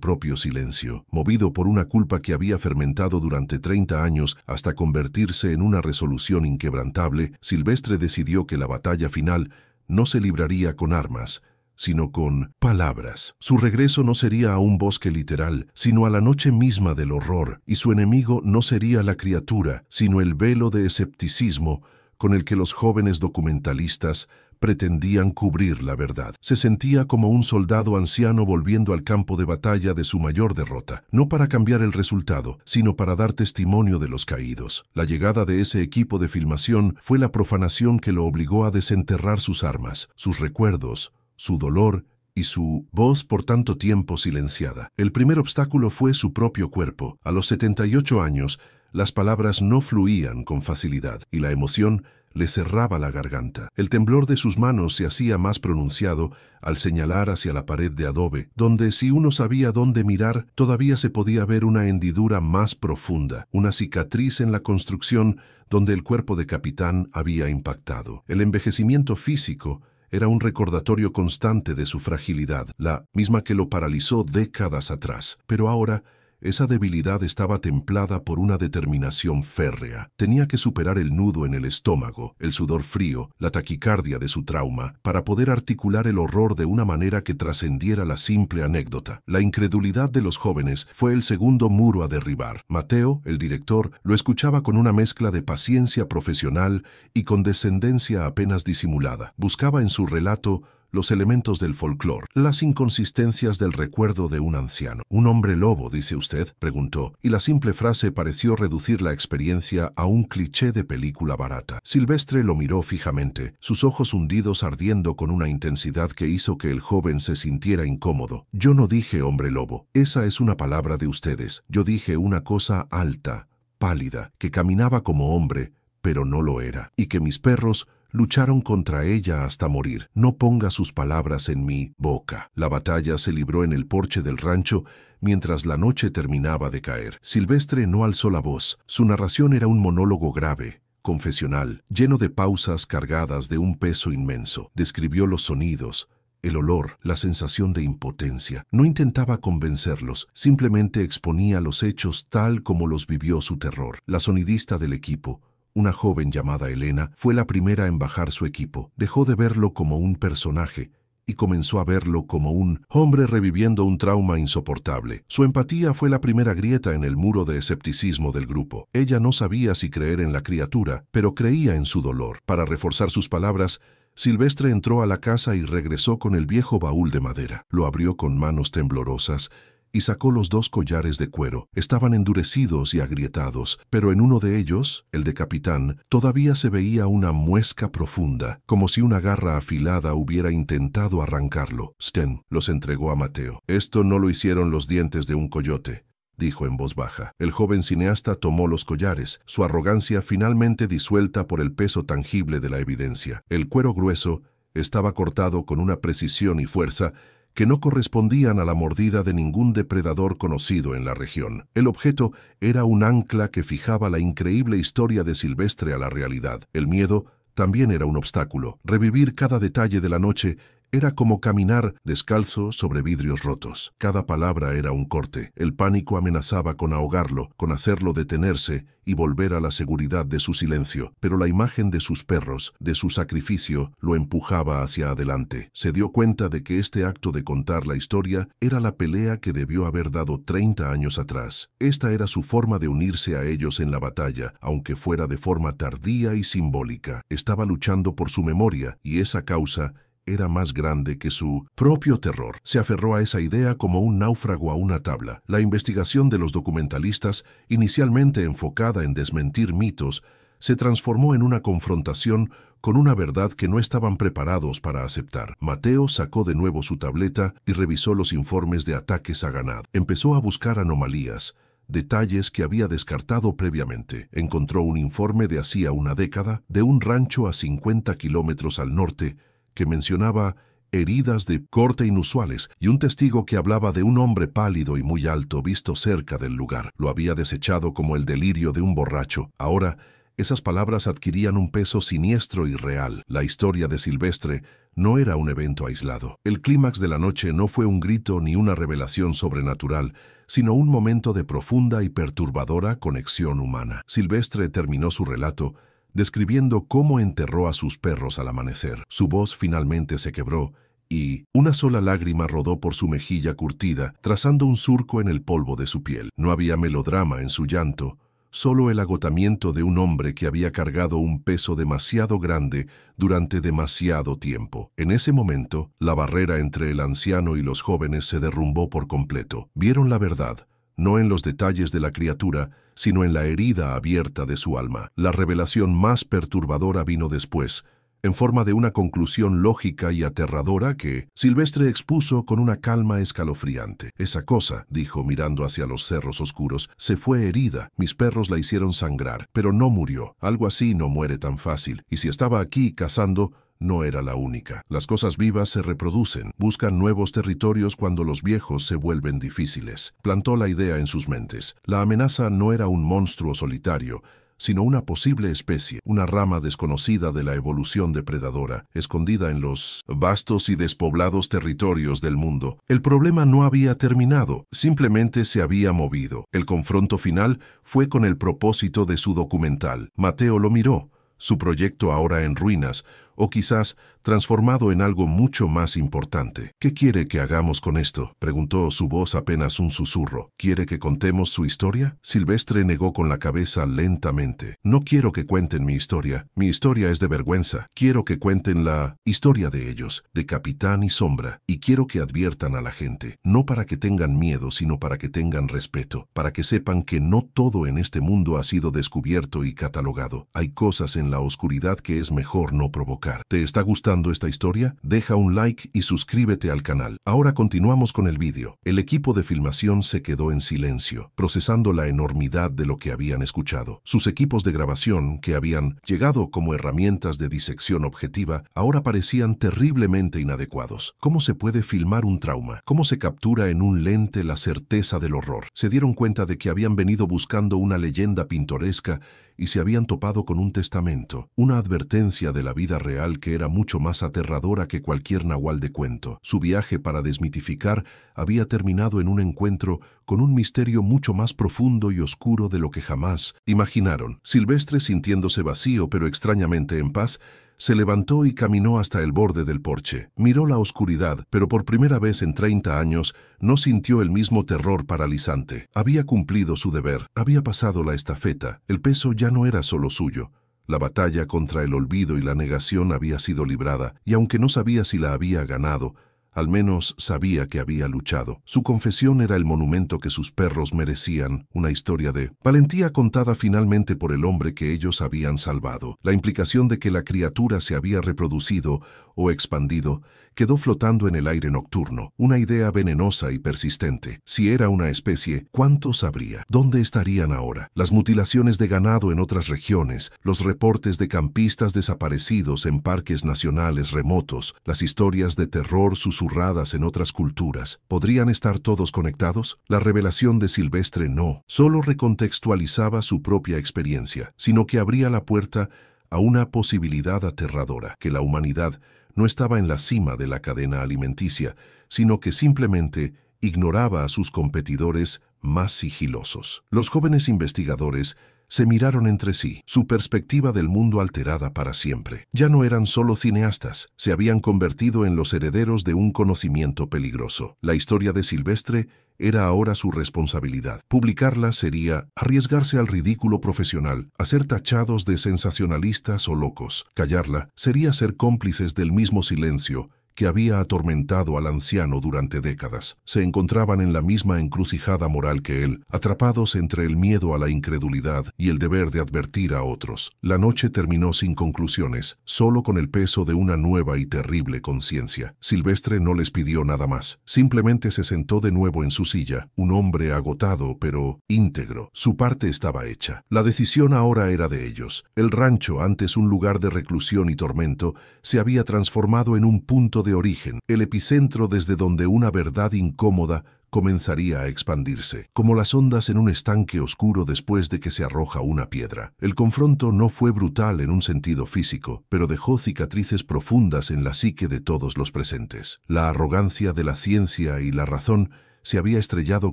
propio silencio. Movido por una culpa que había fermentado durante 30 años hasta convertirse en una resolución inquebrantable, Silvestre decidió que la batalla final no se libraría con armas, sino con palabras. Su regreso no sería a un bosque literal, sino a la noche misma del horror, y su enemigo no sería la criatura, sino el velo de escepticismo con el que los jóvenes documentalistas pretendían cubrir la verdad. Se sentía como un soldado anciano volviendo al campo de batalla de su mayor derrota, no para cambiar el resultado, sino para dar testimonio de los caídos. La llegada de ese equipo de filmación fue la profanación que lo obligó a desenterrar sus armas, sus recuerdos, su dolor y su voz por tanto tiempo silenciada. El primer obstáculo fue su propio cuerpo. A los 78 años, las palabras no fluían con facilidad y la emoción le cerraba la garganta. El temblor de sus manos se hacía más pronunciado al señalar hacia la pared de adobe, donde si uno sabía dónde mirar, todavía se podía ver una hendidura más profunda, una cicatriz en la construcción donde el cuerpo de Capitán había impactado. El envejecimiento físico era un recordatorio constante de su fragilidad, la misma que lo paralizó décadas atrás. Pero ahora, esa debilidad estaba templada por una determinación férrea. Tenía que superar el nudo en el estómago, el sudor frío, la taquicardia de su trauma, para poder articular el horror de una manera que trascendiera la simple anécdota. La incredulidad de los jóvenes fue el segundo muro a derribar. Mateo, el director, lo escuchaba con una mezcla de paciencia profesional y condescendencia apenas disimulada. Buscaba en su relato los elementos del folclore, las inconsistencias del recuerdo de un anciano. «¿Un hombre lobo, dice usted?», preguntó, y la simple frase pareció reducir la experiencia a un cliché de película barata. Silvestre lo miró fijamente, sus ojos hundidos ardiendo con una intensidad que hizo que el joven se sintiera incómodo. «Yo no dije hombre lobo, esa es una palabra de ustedes. Yo dije una cosa alta, pálida, que caminaba como hombre, pero no lo era, y que mis perros lucharon contra ella hasta morir. No ponga sus palabras en mi boca». La batalla se libró en el porche del rancho mientras la noche terminaba de caer. Silvestre no alzó la voz. Su narración era un monólogo grave, confesional, lleno de pausas cargadas de un peso inmenso. Describió los sonidos, el olor, la sensación de impotencia. No intentaba convencerlos, simplemente exponía los hechos tal como los vivió su terror. La sonidista del equipo, una joven llamada Elena, fue la primera en bajar su equipo. Dejó de verlo como un personaje y comenzó a verlo como un hombre reviviendo un trauma insoportable. Su empatía fue la primera grieta en el muro de escepticismo del grupo. Ella no sabía si creer en la criatura, pero creía en su dolor. Para reforzar sus palabras, Silvestre entró a la casa y regresó con el viejo baúl de madera. Lo abrió con manos temblorosas y sacó los 2 collares de cuero. Estaban endurecidos y agrietados, pero en uno de ellos, el de capitán, todavía se veía una muesca profunda, como si una garra afilada hubiera intentado arrancarlo. Sten los entregó a Mateo. «Esto no lo hicieron los dientes de un coyote», dijo en voz baja. El joven cineasta tomó los collares, su arrogancia finalmente disuelta por el peso tangible de la evidencia. El cuero grueso estaba cortado con una precisión y fuerza que no correspondían a la mordida de ningún depredador conocido en la región. El objeto era un ancla que fijaba la increíble historia de Silvestre a la realidad. El miedo también era un obstáculo. Revivir cada detalle de la noche era como caminar descalzo sobre vidrios rotos. Cada palabra era un corte. El pánico amenazaba con ahogarlo, con hacerlo detenerse y volver a la seguridad de su silencio. Pero la imagen de sus perros, de su sacrificio, lo empujaba hacia adelante. Se dio cuenta de que este acto de contar la historia era la pelea que debió haber dado 30 años atrás. Esta era su forma de unirse a ellos en la batalla, aunque fuera de forma tardía y simbólica. Estaba luchando por su memoria, y esa causa era más grande que su propio terror. Se aferró a esa idea como un náufrago a una tabla. La investigación de los documentalistas, inicialmente enfocada en desmentir mitos, se transformó en una confrontación con una verdad que no estaban preparados para aceptar. Mateo sacó de nuevo su tableta y revisó los informes de ataques a ganado. Empezó a buscar anomalías, detalles que había descartado previamente. Encontró un informe de hacía una década de un rancho a 50 kilómetros al norte que mencionaba heridas de corte inusuales y un testigo que hablaba de un hombre pálido y muy alto visto cerca del lugar. Lo había desechado como el delirio de un borracho. Ahora, esas palabras adquirían un peso siniestro y real. La historia de Silvestre no era un evento aislado. El clímax de la noche no fue un grito ni una revelación sobrenatural, sino un momento de profunda y perturbadora conexión humana. Silvestre terminó su relato describiendo cómo enterró a sus perros al amanecer. Su voz finalmente se quebró y una sola lágrima rodó por su mejilla curtida, trazando un surco en el polvo de su piel. No había melodrama en su llanto, solo el agotamiento de un hombre que había cargado un peso demasiado grande durante demasiado tiempo. En ese momento, la barrera entre el anciano y los jóvenes se derrumbó por completo. Vieron la verdad, no en los detalles de la criatura, sino en la herida abierta de su alma. La revelación más perturbadora vino después, en forma de una conclusión lógica y aterradora que Silvestre expuso con una calma escalofriante. «Esa cosa», dijo mirando hacia los cerros oscuros, «se fue herida. Mis perros la hicieron sangrar, pero no murió. Algo así no muere tan fácil. Y si estaba aquí cazando, no era la única. Las cosas vivas se reproducen, buscan nuevos territorios cuando los viejos se vuelven difíciles». Plantó la idea en sus mentes. La amenaza no era un monstruo solitario, sino una posible especie, una rama desconocida de la evolución depredadora, escondida en los vastos y despoblados territorios del mundo. El problema no había terminado, simplemente se había movido. El confronto final fue con el propósito de su documental. Mateo lo miró, su proyecto ahora en ruinas, o quizás transformado en algo mucho más importante. «¿Qué quiere que hagamos con esto?», preguntó, su voz apenas un susurro. «¿Quiere que contemos su historia?». Silvestre negó con la cabeza lentamente. «No quiero que cuenten mi historia. Mi historia es de vergüenza. Quiero que cuenten la historia de ellos, de Capitán y Sombra, y quiero que adviertan a la gente, no para que tengan miedo, sino para que tengan respeto, para que sepan que no todo en este mundo ha sido descubierto y catalogado. Hay cosas en la oscuridad que es mejor no provocar». ¿Te está gustando esta historia? Deja un like y suscríbete al canal. Ahora continuamos con el vídeo. El equipo de filmación se quedó en silencio, procesando la enormidad de lo que habían escuchado. Sus equipos de grabación, que habían llegado como herramientas de disección objetiva, ahora parecían terriblemente inadecuados. ¿Cómo se puede filmar un trauma? ¿Cómo se captura en un lente la certeza del horror? Se dieron cuenta de que habían venido buscando una leyenda pintoresca y se habían topado con un testamento, una advertencia de la vida real que era mucho más aterradora que cualquier nahual de cuento. Su viaje para desmitificar había terminado en un encuentro con un misterio mucho más profundo y oscuro de lo que jamás imaginaron. Silvestre, sintiéndose vacío pero extrañamente en paz, se levantó y caminó hasta el borde del porche. Miró la oscuridad, pero por primera vez en 30 años no sintió el mismo terror paralizante. Había cumplido su deber, había pasado la estafeta. El peso ya no era solo suyo. La batalla contra el olvido y la negación había sido librada, y aunque no sabía si la había ganado, al menos sabía que había luchado. Su confesión era el monumento que sus perros merecían, una historia de valentía contada finalmente por el hombre que ellos habían salvado. La implicación de que la criatura se había reproducido o expandido quedó flotando en el aire nocturno, una idea venenosa y persistente. Si era una especie, ¿cuántos habría? ¿Dónde estarían ahora? Las mutilaciones de ganado en otras regiones, los reportes de campistas desaparecidos en parques nacionales remotos, las historias de terror susurradas en otras culturas, ¿podrían estar todos conectados? La revelación de Silvestre no solo recontextualizaba su propia experiencia, sino que abría la puerta a una posibilidad aterradora, que la humanidad no estaba en la cima de la cadena alimenticia, sino que simplemente ignoraba a sus competidores más sigilosos. Los jóvenes investigadores se miraron entre sí, su perspectiva del mundo alterada para siempre. Ya no eran solo cineastas, se habían convertido en los herederos de un conocimiento peligroso. La historia de Silvestre era ahora su responsabilidad. Publicarla sería arriesgarse al ridículo profesional, a ser tachados de sensacionalistas o locos. Callarla sería ser cómplices del mismo silencio que había atormentado al anciano durante décadas. Se encontraban en la misma encrucijada moral que él, atrapados entre el miedo a la incredulidad y el deber de advertir a otros. La noche terminó sin conclusiones, solo con el peso de una nueva y terrible conciencia. Silvestre no les pidió nada más. Simplemente se sentó de nuevo en su silla, un hombre agotado pero íntegro. Su parte estaba hecha. La decisión ahora era de ellos. El rancho, antes un lugar de reclusión y tormento, se había transformado en un punto de origen, el epicentro desde donde una verdad incómoda comenzaría a expandirse, como las ondas en un estanque oscuro después de que se arroja una piedra. El confronto no fue brutal en un sentido físico, pero dejó cicatrices profundas en la psique de todos los presentes. La arrogancia de la ciencia y la razón se había estrellado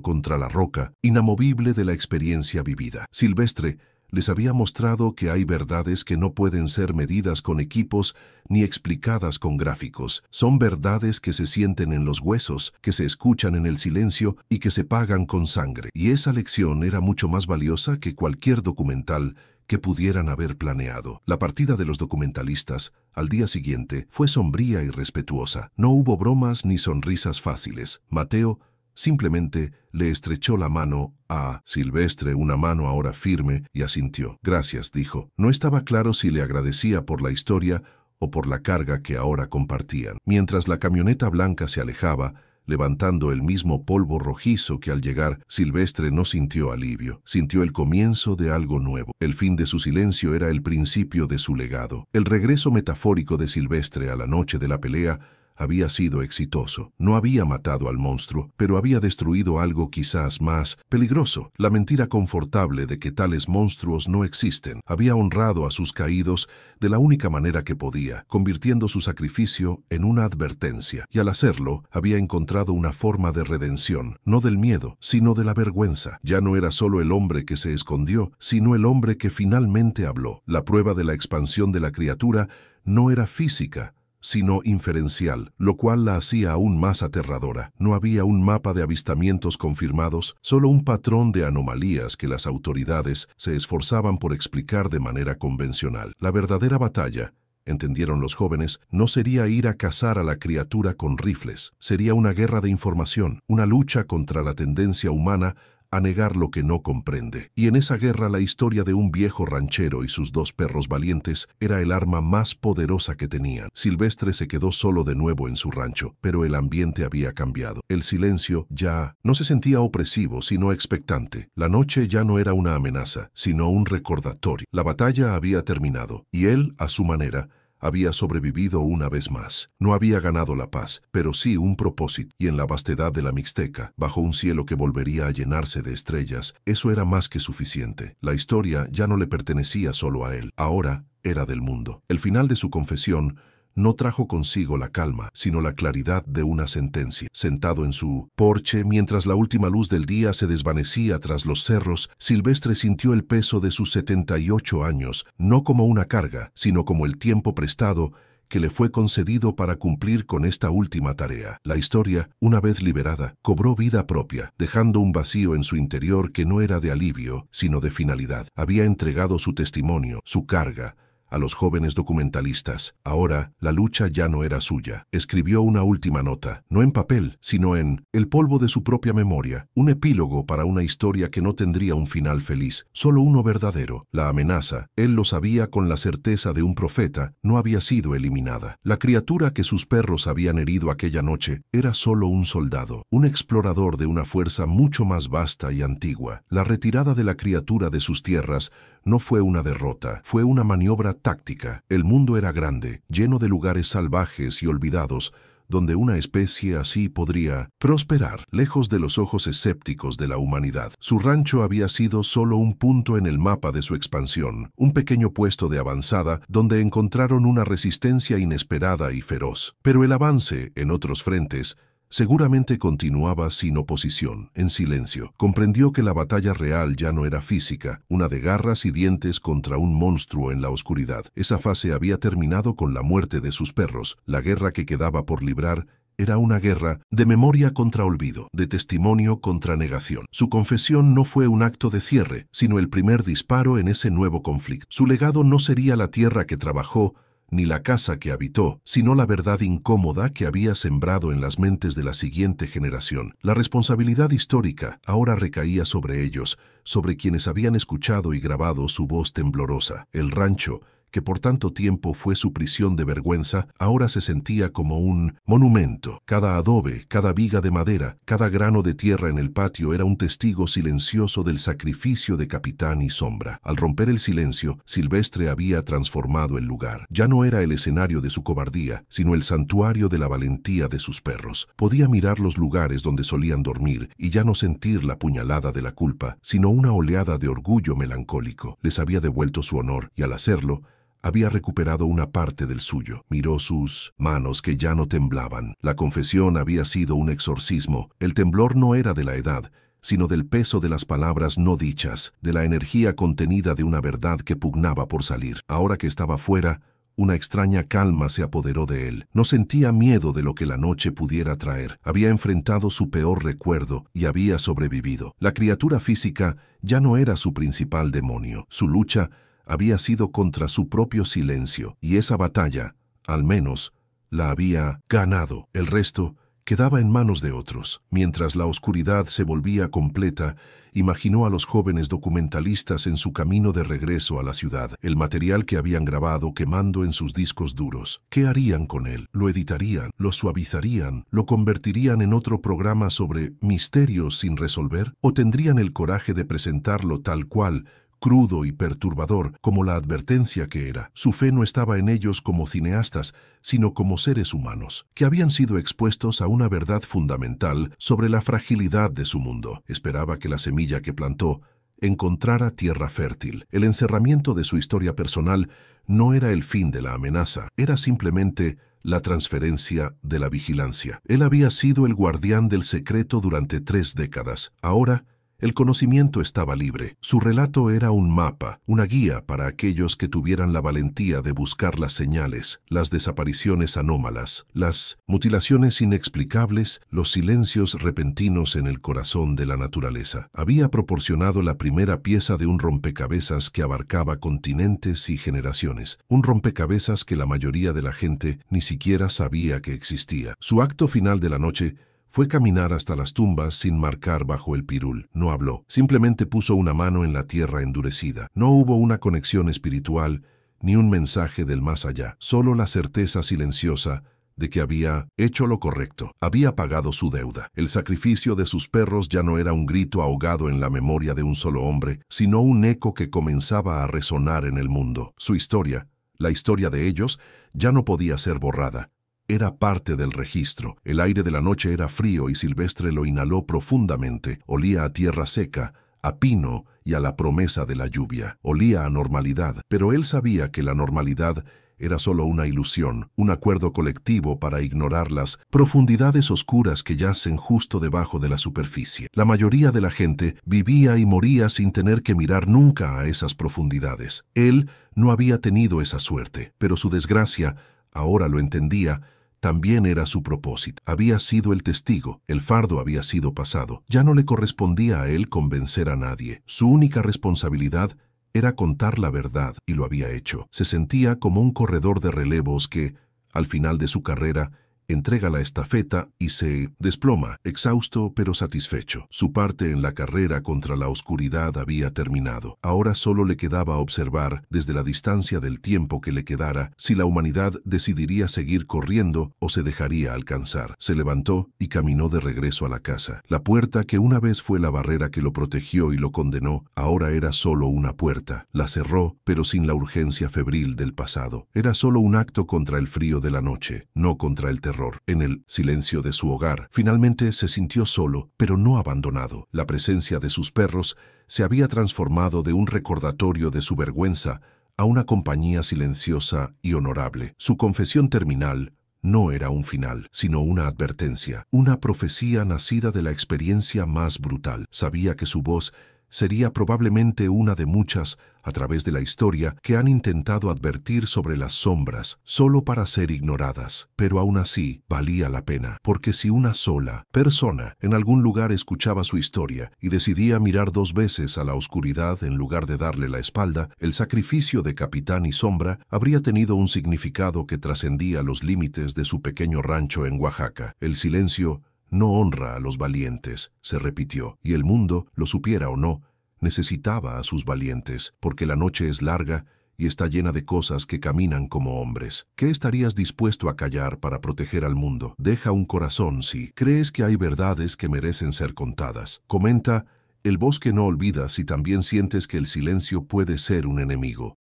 contra la roca inamovible de la experiencia vivida. Silvestre les había mostrado que hay verdades que no pueden ser medidas con equipos ni explicadas con gráficos. Son verdades que se sienten en los huesos, que se escuchan en el silencio y que se pagan con sangre. Y esa lección era mucho más valiosa que cualquier documental que pudieran haber planeado. La partida de los documentalistas, al día siguiente, fue sombría y respetuosa. No hubo bromas ni sonrisas fáciles. Mateo simplemente le estrechó la mano a Silvestre, una mano ahora firme, y asintió. Gracias, dijo. No estaba claro si le agradecía por la historia o por la carga que ahora compartían. Mientras la camioneta blanca se alejaba, levantando el mismo polvo rojizo que al llegar, Silvestre no sintió alivio. Sintió el comienzo de algo nuevo. El fin de su silencio era el principio de su legado. El regreso metafórico de Silvestre a la noche de la pelea había sido exitoso. No había matado al monstruo, pero había destruido algo quizás más peligroso, la mentira confortable de que tales monstruos no existen. Había honrado a sus caídos de la única manera que podía, convirtiendo su sacrificio en una advertencia. Y al hacerlo, había encontrado una forma de redención, no del miedo, sino de la vergüenza. Ya no era solo el hombre que se escondió, sino el hombre que finalmente habló. La prueba de la expansión de la criatura no era física, sino inferencial, lo cual la hacía aún más aterradora. No había un mapa de avistamientos confirmados, solo un patrón de anomalías que las autoridades se esforzaban por explicar de manera convencional. La verdadera batalla, entendieron los jóvenes, no sería ir a cazar a la criatura con rifles, sería una guerra de información, una lucha contra la tendencia humana a negar lo que no comprende. Y en esa guerra la historia de un viejo ranchero y sus 2 perros valientes era el arma más poderosa que tenían. Silvestre se quedó solo de nuevo en su rancho, pero el ambiente había cambiado. El silencio ya no se sentía opresivo, sino expectante. La noche ya no era una amenaza, sino un recordatorio. La batalla había terminado, y él, a su manera, había sobrevivido una vez más. No había ganado la paz, pero sí un propósito, y en la vastedad de la Mixteca, bajo un cielo que volvería a llenarse de estrellas, eso era más que suficiente. La historia ya no le pertenecía solo a él, ahora era del mundo. El final de su confesión no trajo consigo la calma, sino la claridad de una sentencia. Sentado en su porche, mientras la última luz del día se desvanecía tras los cerros, Silvestre sintió el peso de sus 78 años, no como una carga, sino como el tiempo prestado que le fue concedido para cumplir con esta última tarea. La historia, una vez liberada, cobró vida propia, dejando un vacío en su interior que no era de alivio, sino de finalidad. Había entregado su testimonio, su carga, a los jóvenes documentalistas. Ahora, la lucha ya no era suya. Escribió una última nota, no en papel, sino en el polvo de su propia memoria, un epílogo para una historia que no tendría un final feliz, solo uno verdadero. La amenaza, él lo sabía con la certeza de un profeta, no había sido eliminada. La criatura que sus perros habían herido aquella noche era solo un soldado, un explorador de una fuerza mucho más vasta y antigua. La retirada de la criatura de sus tierras no fue una derrota, fue una maniobra táctica. El mundo era grande, lleno de lugares salvajes y olvidados, donde una especie así podría prosperar, lejos de los ojos escépticos de la humanidad. Su rancho había sido solo un punto en el mapa de su expansión, un pequeño puesto de avanzada donde encontraron una resistencia inesperada y feroz. Pero el avance en otros frentes seguramente continuaba sin oposición, en silencio. Comprendió que la batalla real ya no era física, una de garras y dientes contra un monstruo en la oscuridad. Esa fase había terminado con la muerte de sus perros. La guerra que quedaba por librar era una guerra de memoria contra olvido, de testimonio contra negación. Su confesión no fue un acto de cierre, sino el primer disparo en ese nuevo conflicto. Su legado no sería la tierra que trabajó, ni la casa que habitó, sino la verdad incómoda que había sembrado en las mentes de la siguiente generación. La responsabilidad histórica ahora recaía sobre ellos, sobre quienes habían escuchado y grabado su voz temblorosa. El rancho, que por tanto tiempo fue su prisión de vergüenza, ahora se sentía como un monumento. Cada adobe, cada viga de madera, cada grano de tierra en el patio era un testigo silencioso del sacrificio de capitán y sombra. Al romper el silencio, Silvestre había transformado el lugar. Ya no era el escenario de su cobardía, sino el santuario de la valentía de sus perros. Podía mirar los lugares donde solían dormir y ya no sentir la puñalada de la culpa, sino una oleada de orgullo melancólico. Les había devuelto su honor y al hacerlo, había recuperado una parte del suyo. Miró sus manos que ya no temblaban. La confesión había sido un exorcismo. El temblor no era de la edad, sino del peso de las palabras no dichas, de la energía contenida de una verdad que pugnaba por salir. Ahora que estaba fuera, una extraña calma se apoderó de él. No sentía miedo de lo que la noche pudiera traer. Había enfrentado su peor recuerdo y había sobrevivido. La criatura física ya no era su principal demonio. Su lucha había sido contra su propio silencio, y esa batalla, al menos, la había ganado. El resto quedaba en manos de otros. Mientras la oscuridad se volvía completa, imaginó a los jóvenes documentalistas en su camino de regreso a la ciudad, el material que habían grabado quemando en sus discos duros. ¿Qué harían con él? ¿Lo editarían? ¿Lo suavizarían? ¿Lo convertirían en otro programa sobre misterios sin resolver? ¿O tendrían el coraje de presentarlo tal cual, crudo y perturbador, como la advertencia que era? Su fe no estaba en ellos como cineastas, sino como seres humanos, que habían sido expuestos a una verdad fundamental sobre la fragilidad de su mundo. Esperaba que la semilla que plantó encontrara tierra fértil. El encerramiento de su historia personal no era el fin de la amenaza, era simplemente la transferencia de la vigilancia. Él había sido el guardián del secreto durante 3 décadas. Ahora, el conocimiento estaba libre. Su relato era un mapa, una guía para aquellos que tuvieran la valentía de buscar las señales, las desapariciones anómalas, las mutilaciones inexplicables, los silencios repentinos en el corazón de la naturaleza. Había proporcionado la primera pieza de un rompecabezas que abarcaba continentes y generaciones, un rompecabezas que la mayoría de la gente ni siquiera sabía que existía. Su acto final de la noche fue caminar hasta las tumbas sin marcar bajo el pirul. No habló, simplemente puso una mano en la tierra endurecida. No hubo una conexión espiritual ni un mensaje del más allá, solo la certeza silenciosa de que había hecho lo correcto, había pagado su deuda. El sacrificio de sus perros ya no era un grito ahogado en la memoria de un solo hombre, sino un eco que comenzaba a resonar en el mundo. Su historia La historia de ellos ya no podía ser borrada. Era parte del registro. El aire de la noche era frío y Silvestre lo inhaló profundamente. Olía a tierra seca, a pino y a la promesa de la lluvia. Olía a normalidad, pero él sabía que la normalidad era solo una ilusión, un acuerdo colectivo para ignorar las profundidades oscuras que yacen justo debajo de la superficie. La mayoría de la gente vivía y moría sin tener que mirar nunca a esas profundidades. Él no había tenido esa suerte, pero su desgracia, ahora lo entendía, también era su propósito. Había sido el testigo, el fardo había sido pasado. Ya no le correspondía a él convencer a nadie. Su única responsabilidad era contar la verdad, y lo había hecho. Se sentía como un corredor de relevos que, al final de su carrera, entrega la estafeta y se desploma, exhausto pero satisfecho. Su parte en la carrera contra la oscuridad había terminado. Ahora solo le quedaba observar, desde la distancia del tiempo que le quedara, si la humanidad decidiría seguir corriendo o se dejaría alcanzar. Se levantó y caminó de regreso a la casa. La puerta que una vez fue la barrera que lo protegió y lo condenó, ahora era solo una puerta. La cerró, pero sin la urgencia febril del pasado. Era solo un acto contra el frío de la noche, no contra el terror. En el silencio de su hogar, finalmente se sintió solo, pero no abandonado. La presencia de sus perros se había transformado de un recordatorio de su vergüenza a una compañía silenciosa y honorable. Su confesión terminal no era un final, sino una advertencia, una profecía nacida de la experiencia más brutal. Sabía que su voz sería probablemente una de muchas, a través de la historia, que han intentado advertir sobre las sombras, solo para ser ignoradas. Pero aún así, valía la pena, porque si una sola persona en algún lugar escuchaba su historia y decidía mirar 2 veces a la oscuridad en lugar de darle la espalda, el sacrificio de Capitán y Sombra habría tenido un significado que trascendía los límites de su pequeño rancho en Oaxaca. El silencio no honra a los valientes, se repitió, y el mundo, lo supiera o no, necesitaba a sus valientes, porque la noche es larga y está llena de cosas que caminan como hombres. ¿Qué estarías dispuesto a callar para proteger al mundo? Deja un corazón si crees que hay verdades que merecen ser contadas. Comenta, el bosque no olvida si también sientes que el silencio puede ser un enemigo.